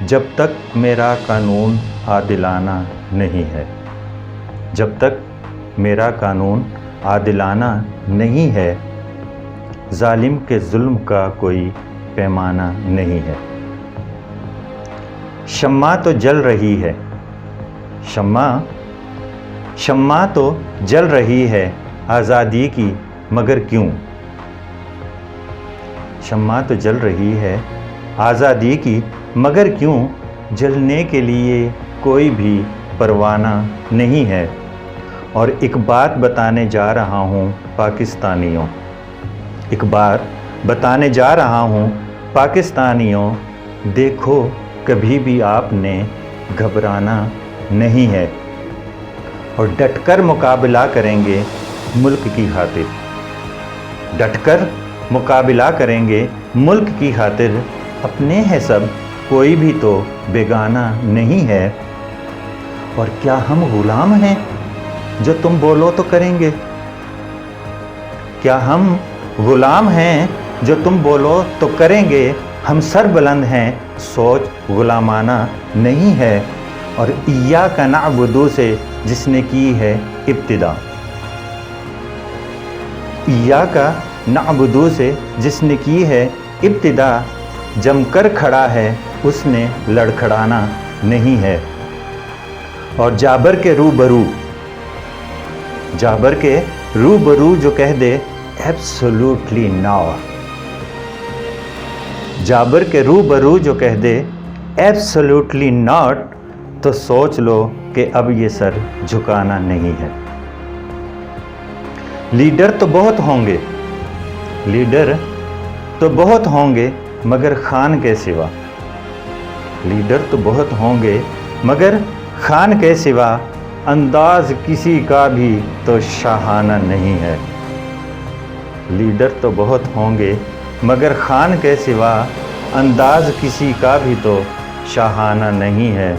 جب تک میرا قانون عادلانہ نہیں ہے، جب تک میرا قانون عادلانہ نہیں ہے، ظالم کے ظلم کا کوئی پیمانہ نہیں ہے۔ شمع تو جل رہی ہے، شمع تو جل رہی ہے آزادی کی، مگر کیوں؟ شمع تو جل رہی ہے آزادی کی، مگر کیوں؟ جلنے کے لیے کوئی بھی پروانہ نہیں ہے۔ اور ایک بات بتانے جا رہا ہوں پاکستانیوں، ایک بات بتانے جا رہا ہوں پاکستانیوں، دیکھو کبھی بھی آپ نے گھبرانا نہیں ہے، اور ڈٹ کر مقابلہ کریں گے ملک کی خاطر، ڈٹ کر مقابلہ کریں گے ملک کی خاطر۔ اپنے ہیں سب، کوئی بھی تو بیگانہ نہیں ہے۔ اور کیا ہم غلام ہیں جو تم بولو تو کریں گے؟ کیا ہم غلام ہیں جو تم بولو تو کریں گے؟ ہم سر بلند ہیں، سوچ غلامانہ نہیں ہے۔ اور ایاک نعبد سے جس نے کی ہے ابتدا، ایاک نعبد سے جس نے کی ہے ابتدا، جم کر کھڑا ہے اس نے لڑکھڑانا نہیں ہے۔ اور جابر کے روبرو جو کہہ دے ایبسولوٹلی نو، جابر کے روبرو جو کہہ دے ایبسولوٹلی ناٹ، تو سوچ لو کہ اب یہ سر جھکانا نہیں ہے۔ لیڈر تو بہت ہوں گے، لیڈر تو بہت ہوں گے، مگر خان کے سوا، لیڈر تو بہت ہوں گے مگر خان کے سوا، انداز کسی کا بھی تو شاہانہ نہیں ہے۔ لیڈر تو بہت ہوں گے مگر خان کے سوا، انداز کسی کا بھی تو شاہانہ نہیں ہے۔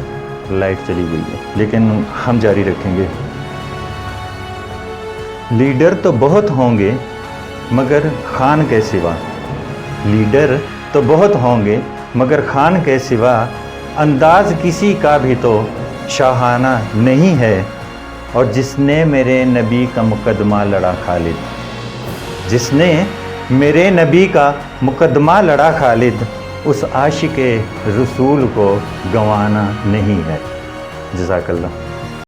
لائٹ چلی گئی ہے لیکن ہم جاری رکھیں گے۔ لیڈر تو بہت ہوں گے مگر خان کے سوا، لیڈر تو بہت ہوں گے مگر خان کے سوا، انداز کسی کا بھی تو شاہانہ نہیں ہے۔ اور جس نے میرے نبی کا مقدمہ لڑا خالد، جس نے میرے نبی کا مقدمہ لڑا خالد، اس عاشق رسول کو گنوانا نہیں ہے۔ جزاک اللہ۔